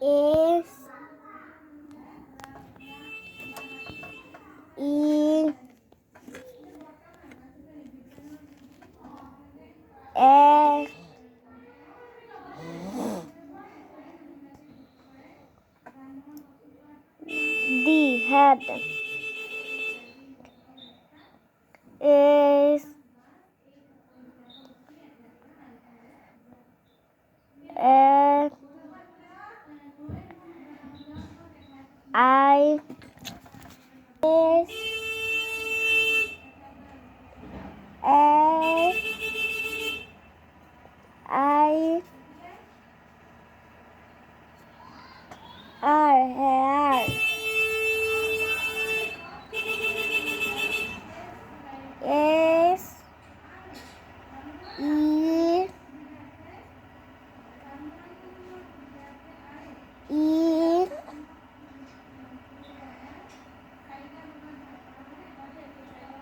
S E S D head is S I S S I R hair S E E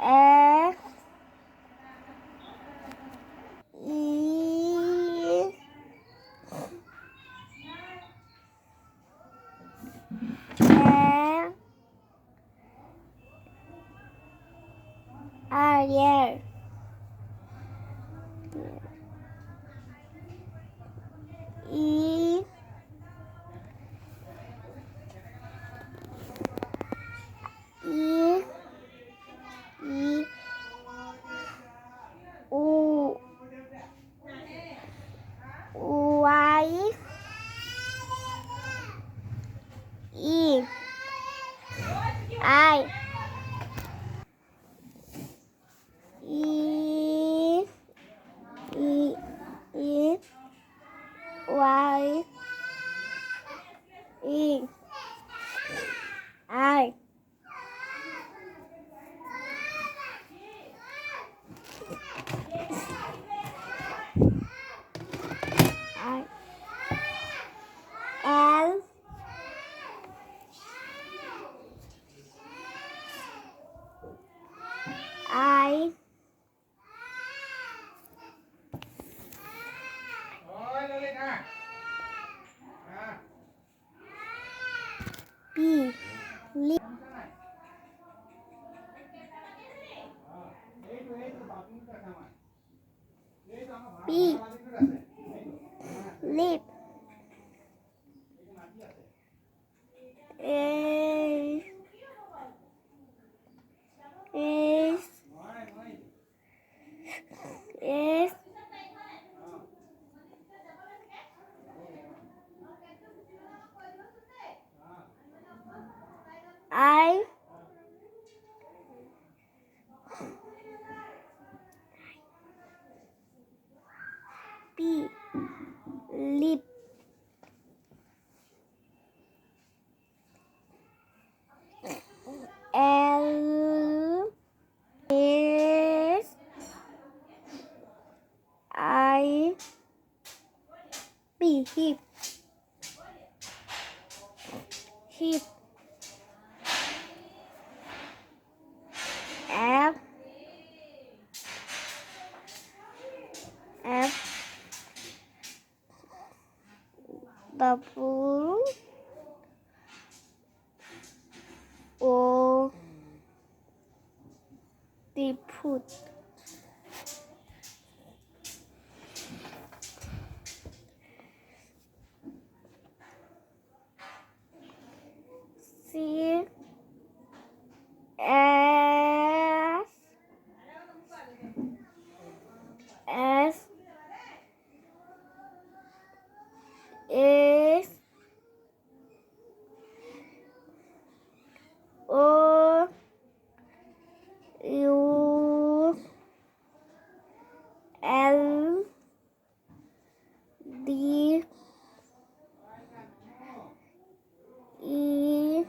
F E F R yeah. E E E U Y E I E E E Y E I I L I P lip P lip A S S I P lip L S I P hip hip F F double O T put C S S S O U L D E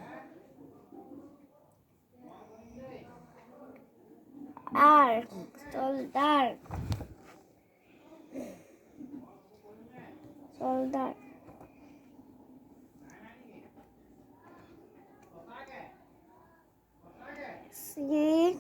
R soldar soldar C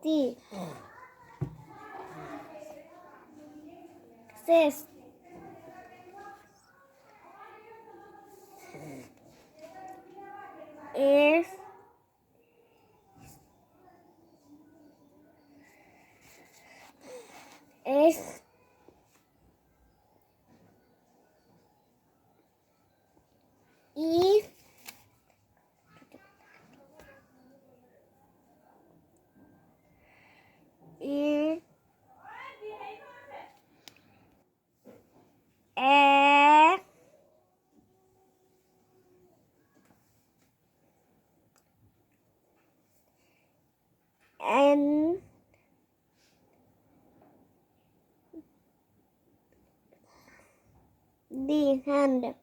T. Six. S. S. E. E. E. N. D. Hand.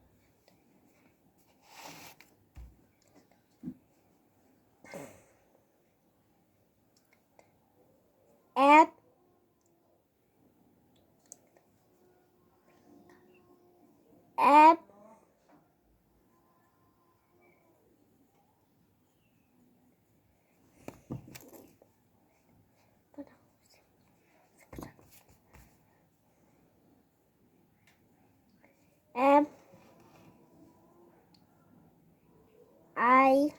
F. F. F. I.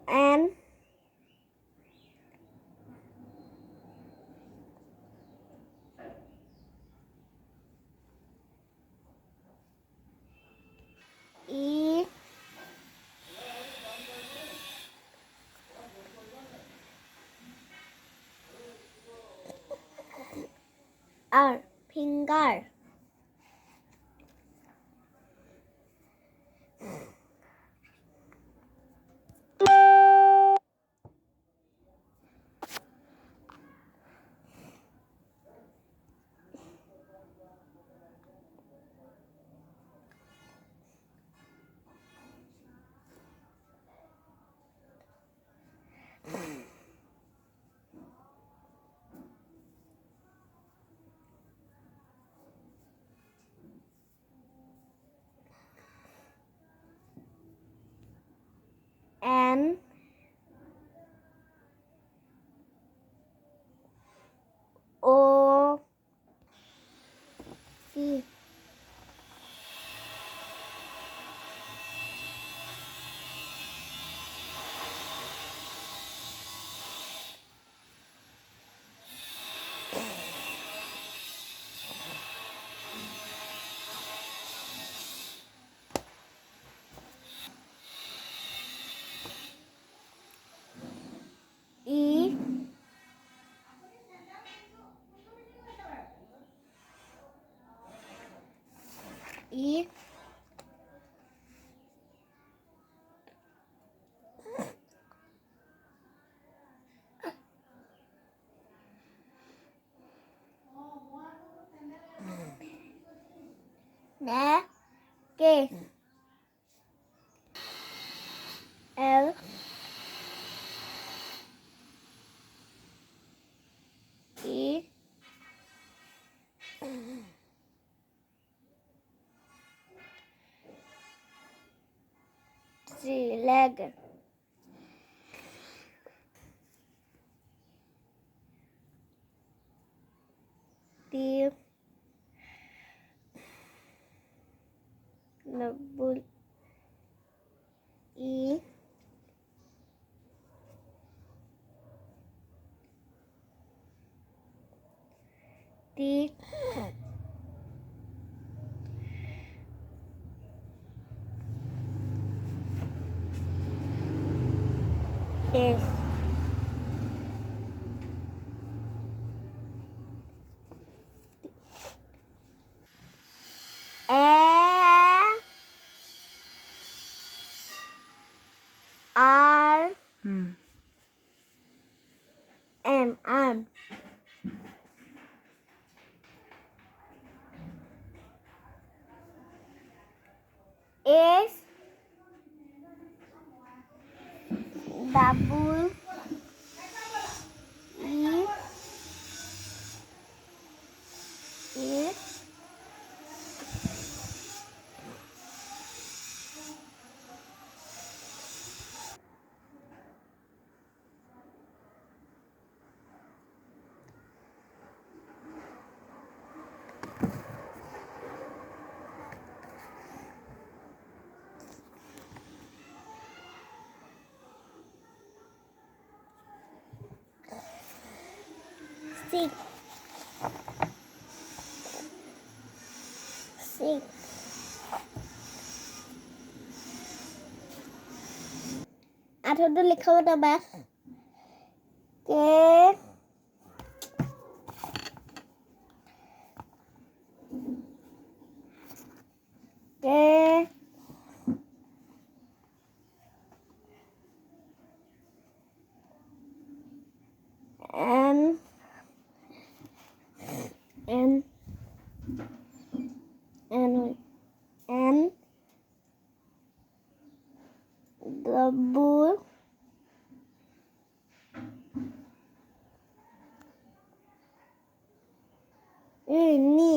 N. E. R. Finger. N. O. P. E. E. Nè. K. L. E. C. Leg. T. Double E. T. S. A. R. M. Arm. S. Double E. E. six, six. আঠটো লিখাব তাৰপৰা K N N N N double নি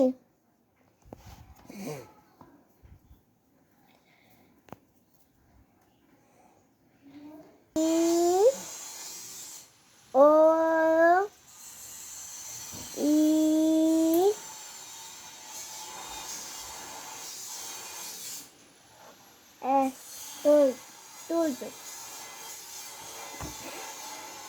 ও ই এ তুই